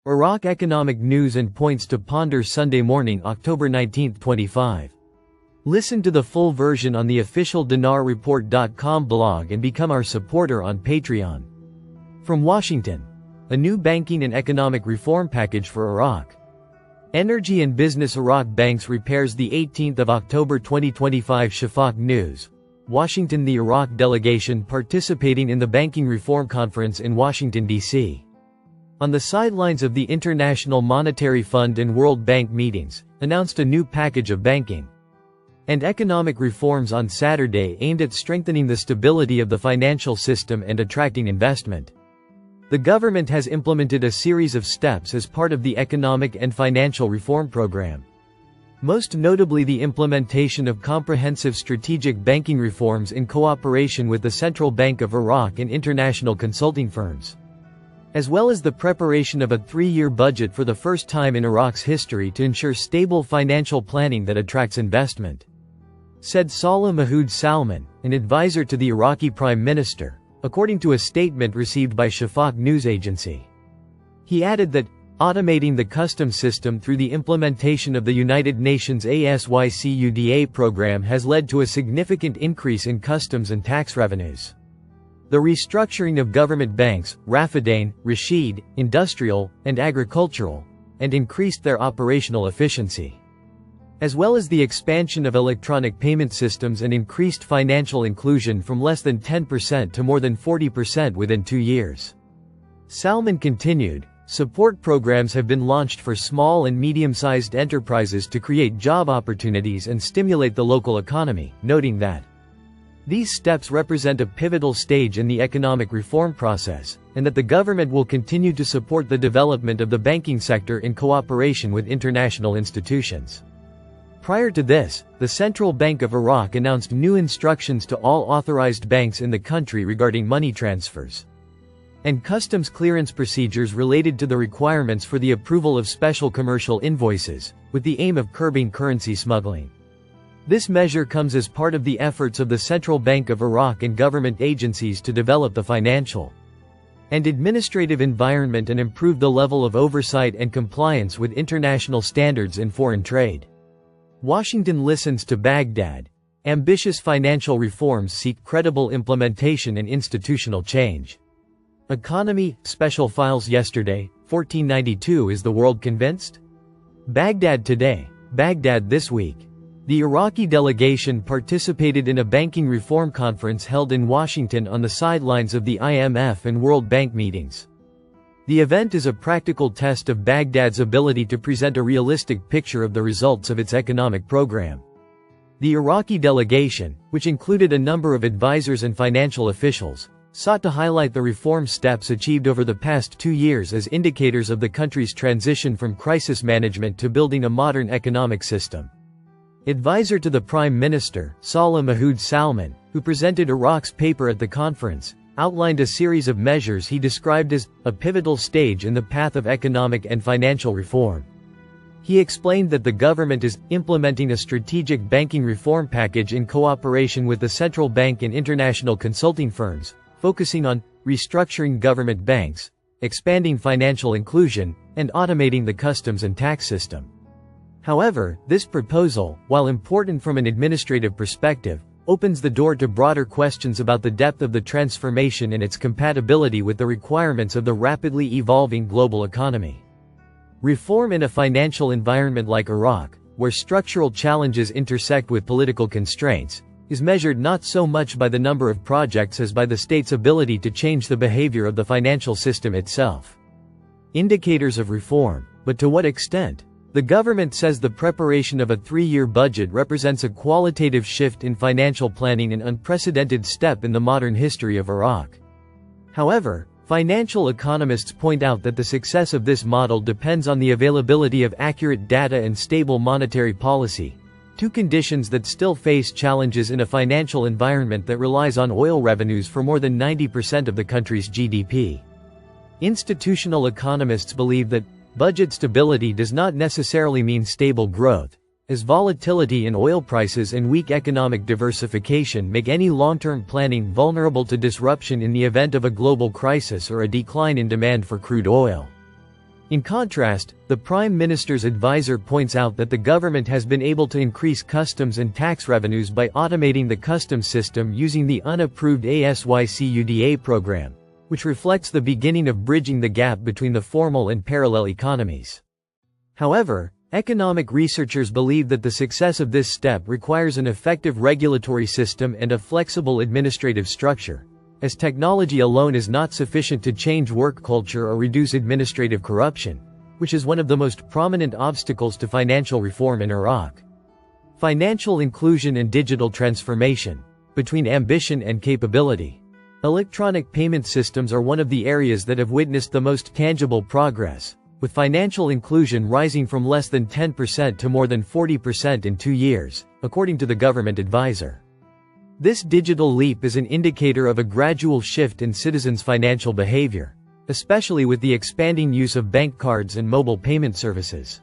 Iraq economic news and points to ponder Sunday morning, October 19, 25. Listen to the full version on the official dinarreport.com blog and become our supporter on Patreon. From Washington. A new banking and economic reform package for Iraq. Energy and Business Iraq Banks repairs the 18th of October 2025 Shafaq News. Washington. The Iraq delegation participating in the Banking Reform Conference in Washington, D.C. on the sidelines of the International Monetary Fund and World Bank meetings, announced a new package of banking and economic reforms on Saturday aimed at strengthening the stability of the financial system and attracting investment. The government has implemented a series of steps as part of the economic and financial reform program. Most notably the implementation of comprehensive strategic banking reforms in cooperation with the Central Bank of Iraq and international consulting firms, as well as the preparation of a 3-year budget for the first time in Iraq's history to ensure stable financial planning that attracts investment, said Salah Mahmoud Salman, an advisor to the Iraqi Prime Minister, according to a statement received by Shafaq News Agency. He added that, automating the customs system through the implementation of the United Nations ASYCUDA program has led to a significant increase in customs and tax revenues. The restructuring of government banks, Rafadain, Rashid, industrial, and agricultural, and increased their operational efficiency, as well as the expansion of electronic payment systems and increased financial inclusion from less than 10% to more than 40% within 2 years. Salman continued, support programs have been launched for small and medium-sized enterprises to create job opportunities and stimulate the local economy, noting that these steps represent a pivotal stage in the economic reform process, and that the government will continue to support the development of the banking sector in cooperation with international institutions. Prior to this, the Central Bank of Iraq announced new instructions to all authorized banks in the country regarding money transfers and customs clearance procedures related to the requirements for the approval of special commercial invoices, with the aim of curbing currency smuggling. This measure comes as part of the efforts of the Central Bank of Iraq and government agencies to develop the financial and administrative environment and improve the level of oversight and compliance with international standards in foreign trade. Washington listens to Baghdad. Ambitious financial reforms seek credible implementation and institutional change. Economy, special files yesterday, 1492. Is the world convinced? Baghdad today. Baghdad this week. The Iraqi delegation participated in a banking reform conference held in Washington on the sidelines of the IMF and World Bank meetings. The event is a practical test of Baghdad's ability to present a realistic picture of the results of its economic program. The Iraqi delegation, which included a number of advisors and financial officials, sought to highlight the reform steps achieved over the past 2 years as indicators of the country's transition from crisis management to building a modern economic system. Advisor to the Prime Minister, Salah Mahmoud Salman, who presented Iraq's paper at the conference, outlined a series of measures he described as a pivotal stage in the path of economic and financial reform. He explained that the government is implementing a strategic banking reform package in cooperation with the Central Bank and international consulting firms, focusing on restructuring government banks, expanding financial inclusion, and automating the customs and tax system. However, this proposal, while important from an administrative perspective, opens the door to broader questions about the depth of the transformation and its compatibility with the requirements of the rapidly evolving global economy. Reform in a financial environment like Iraq, where structural challenges intersect with political constraints, is measured not so much by the number of projects as by the state's ability to change the behavior of the financial system itself. Indicators of reform, but to what extent? The government says the preparation of a 3-year budget represents a qualitative shift in financial planning, an unprecedented step in the modern history of Iraq. However, financial economists point out that the success of this model depends on the availability of accurate data and stable monetary policy, 2 conditions that still face challenges in a financial environment that relies on oil revenues for more than 90% of the country's GDP. Institutional economists believe that budget stability does not necessarily mean stable growth, as volatility in oil prices and weak economic diversification make any long-term planning vulnerable to disruption in the event of a global crisis or a decline in demand for crude oil. In contrast, the Prime Minister's advisor points out that the government has been able to increase customs and tax revenues by automating the customs system using the unapproved ASYCUDA program, which reflects the beginning of bridging the gap between the formal and parallel economies. However, economic researchers believe that the success of this step requires an effective regulatory system and a flexible administrative structure, as technology alone is not sufficient to change work culture or reduce administrative corruption, which is one of the most prominent obstacles to financial reform in Iraq. Financial inclusion and digital transformation. Between ambition and capability, electronic payment systems are one of the areas that have witnessed the most tangible progress, with financial inclusion rising from less than 10% to more than 40% in 2 years, according to the government advisor. This digital leap is an indicator of a gradual shift in citizens' financial behavior, especially with the expanding use of bank cards and mobile payment services.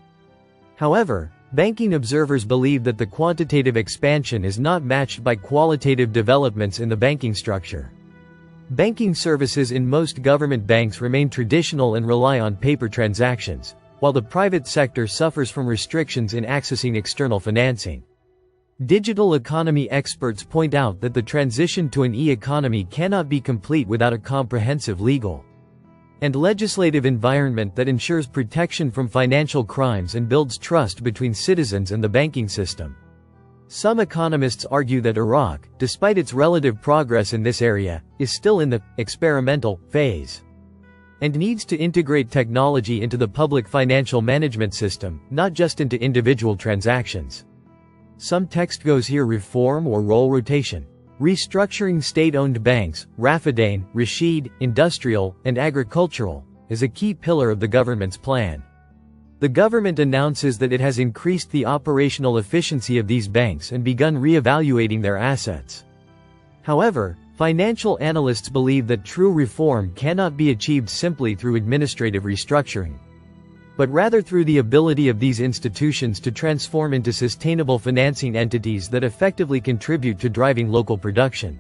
However, banking observers believe that the quantitative expansion is not matched by qualitative developments in the banking structure. Banking services in most government banks remain traditional and rely on paper transactions, while the private sector suffers from restrictions in accessing external financing. Digital economy experts point out that the transition to an e-economy cannot be complete without a comprehensive legal and legislative environment that ensures protection from financial crimes and builds trust between citizens and the banking system. Some economists argue that Iraq, despite its relative progress in this area, is still in the experimental phase and needs to integrate technology into the public financial management system, not just into individual transactions. Some text goes here: reform or role rotation. Restructuring state-owned banks, Rafadain, Rashid, industrial, and agricultural, is a key pillar of the government's plan. The government announces that it has increased the operational efficiency of these banks and begun re-evaluating their assets. However, financial analysts believe that true reform cannot be achieved simply through administrative restructuring, but rather through the ability of these institutions to transform into sustainable financing entities that effectively contribute to driving local production.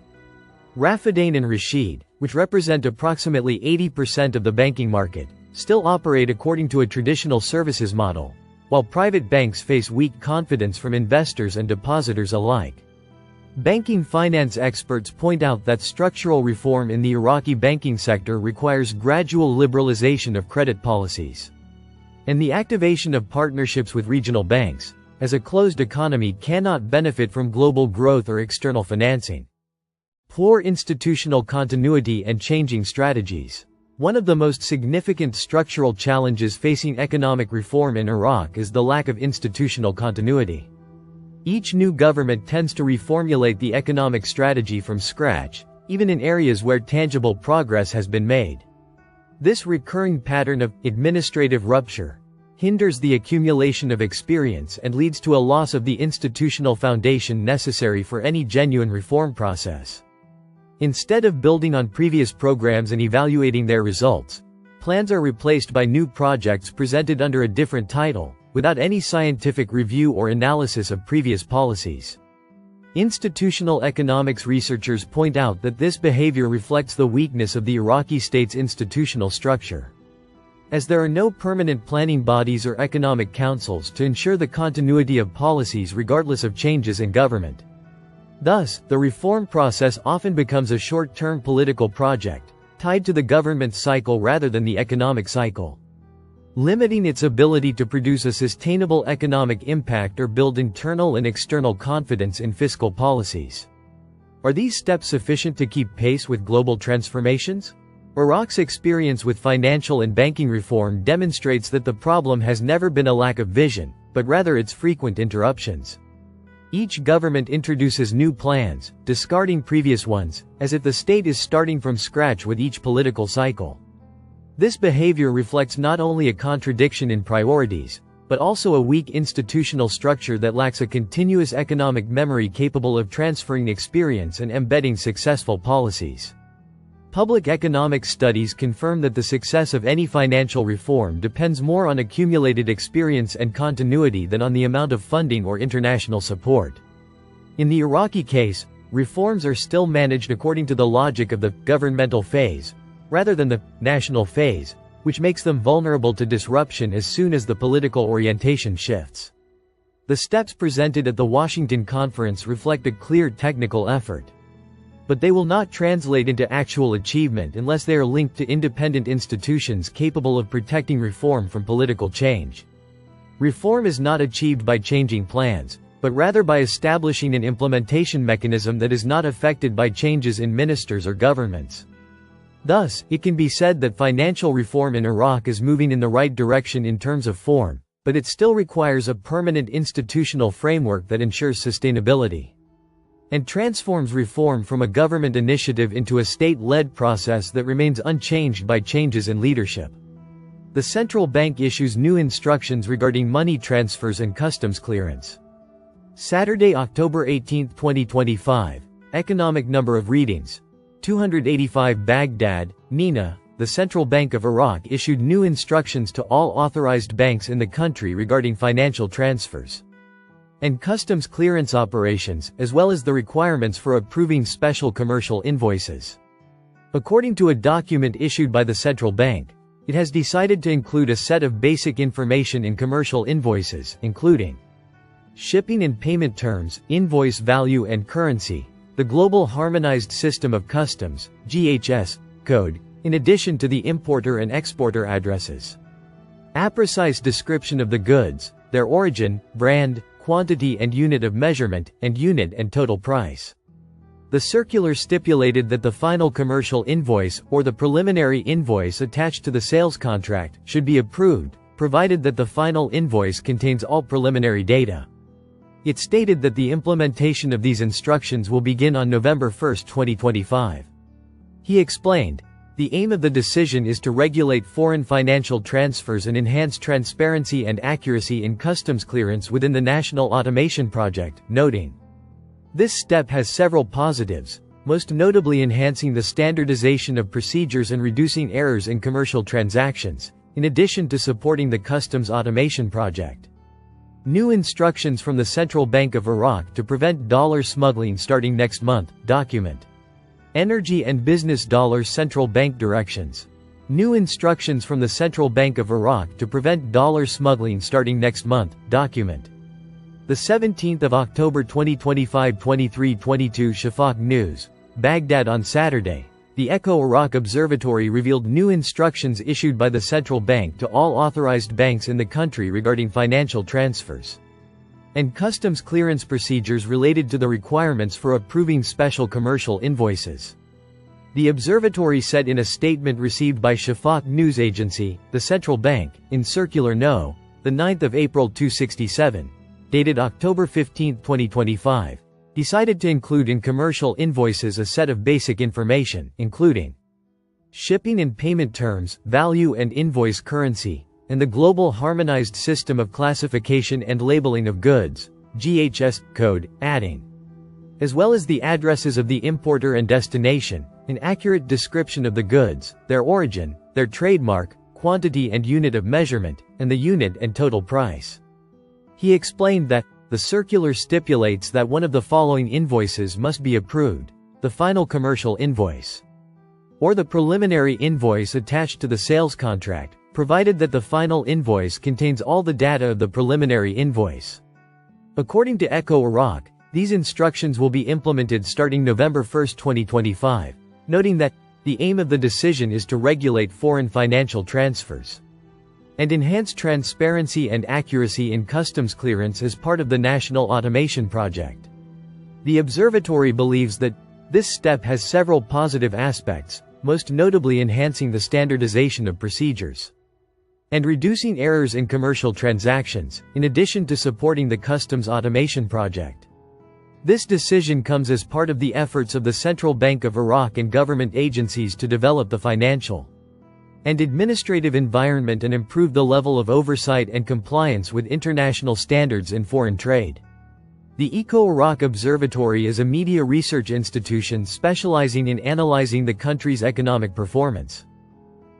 Rafadain and Rashid, which represent approximately 80% of the banking market, still operate according to a traditional services model, while private banks face weak confidence from investors and depositors alike. Banking finance experts point out that structural reform in the Iraqi banking sector requires gradual liberalization of credit policies and the activation of partnerships with regional banks, as a closed economy cannot benefit from global growth or external financing. Poor institutional continuity and changing strategies. One of the most significant structural challenges facing economic reform in Iraq is the lack of institutional continuity. Each new government tends to reformulate the economic strategy from scratch, even in areas where tangible progress has been made. This recurring pattern of administrative rupture hinders the accumulation of experience and leads to a loss of the institutional foundation necessary for any genuine reform process. Instead of building on previous programs and evaluating their results, plans are replaced by new projects presented under a different title, without any scientific review or analysis of previous policies. Institutional economics researchers point out that this behavior reflects the weakness of the Iraqi state's institutional structure, as there are no permanent planning bodies or economic councils to ensure the continuity of policies regardless of changes in government. Thus, the reform process often becomes a short-term political project, tied to the government cycle rather than the economic cycle, limiting its ability to produce a sustainable economic impact or build internal and external confidence in fiscal policies. Are these steps sufficient to keep pace with global transformations? Iraq's experience with financial and banking reform demonstrates that the problem has never been a lack of vision, but rather its frequent interruptions. Each government introduces new plans, discarding previous ones, as if the state is starting from scratch with each political cycle. This behavior reflects not only a contradiction in priorities, but also a weak institutional structure that lacks a continuous economic memory capable of transferring experience and embedding successful policies. Public economic studies confirm that the success of any financial reform depends more on accumulated experience and continuity than on the amount of funding or international support. In the Iraqi case, reforms are still managed according to the logic of the governmental phase, rather than the national phase, which makes them vulnerable to disruption as soon as the political orientation shifts. The steps presented at the Washington conference reflect a clear technical effort. But they will not translate into actual achievement unless they are linked to independent institutions capable of protecting reform from political change. Reform is not achieved by changing plans, but rather by establishing an implementation mechanism that is not affected by changes in ministers or governments. Thus, it can be said that financial reform in Iraq is moving in the right direction in terms of form, but it still requires a permanent institutional framework that ensures sustainability and transforms reform from a government initiative into a state-led process that remains unchanged by changes in leadership. The central bank issues new instructions regarding money transfers and customs clearance. Saturday, October 18, 2025. Economic number of readings: 285. Baghdad, MENA, the Central Bank of Iraq issued new instructions to all authorized banks in the country regarding financial transfers and customs clearance operations, as well as the requirements for approving special commercial invoices. According to a document issued by the central bank, it has decided to include a set of basic information in commercial invoices, including shipping and payment terms, invoice value and currency, the Global Harmonized System of Customs (GHS) code, in addition to the importer and exporter addresses. A precise description of the goods, their origin, brand, quantity and unit of measurement, and unit and total price. The circular stipulated that the final commercial invoice, or the preliminary invoice attached to the sales contract, should be approved, provided that the final invoice contains all preliminary data. It stated that the implementation of these instructions will begin on November 1, 2025. He explained, "The aim of the decision is to regulate foreign financial transfers and enhance transparency and accuracy in customs clearance within the National Automation Project," noting, "This step has several positives, most notably enhancing the standardization of procedures and reducing errors in commercial transactions, in addition to supporting the Customs Automation Project." New instructions from the Central Bank of Iraq to prevent dollar smuggling starting next month. Document. Energy and Business Dollar Central Bank Directions. New instructions from the Central Bank of Iraq to prevent dollar smuggling starting next month. Document. The 17th of October 2025, 23:22. Shafaq News. Baghdad. On Saturday, the Echo Iraq Observatory revealed new instructions issued by the central bank to all authorized banks in the country regarding financial transfers and customs clearance procedures related to the requirements for approving special commercial invoices. The observatory said in a statement received by Shafaq News Agency, the central bank, in Circular No. 9 April 267, dated October 15, 2025, decided to include in commercial invoices a set of basic information, including shipping and payment terms, value and invoice currency, and the Global Harmonized System of Classification and Labeling of Goods, GHS, code, adding, as well as the addresses of the importer and destination, an accurate description of the goods, their origin, their trademark, quantity and unit of measurement, and the unit and total price. He explained that, the circular stipulates that one of the following invoices must be approved: the final commercial invoice, or the preliminary invoice attached to the sales contract, provided that the final invoice contains all the data of the preliminary invoice. According to Echo Iraq, these instructions will be implemented starting November 1, 2025, noting that, the aim of the decision is to regulate foreign financial transfers and enhance transparency and accuracy in customs clearance as part of the National Automation Project. The observatory believes that, this step has several positive aspects, most notably enhancing the standardization of procedures and reducing errors in commercial transactions, in addition to supporting the Customs Automation Project. This decision comes as part of the efforts of the Central Bank of Iraq and government agencies to develop the financial and administrative environment and improve the level of oversight and compliance with international standards in foreign trade. The Eco-Iraq Observatory is a media research institution specializing in analyzing the country's economic performance.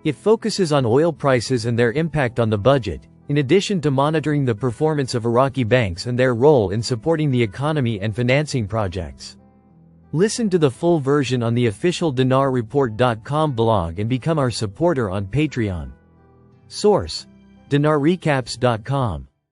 It focuses on oil prices and their impact on the budget, in addition to monitoring the performance of Iraqi banks and their role in supporting the economy and financing projects. Listen to the full version on the official dinarreport.com blog and become our supporter on Patreon. Source: DinarRecaps.com.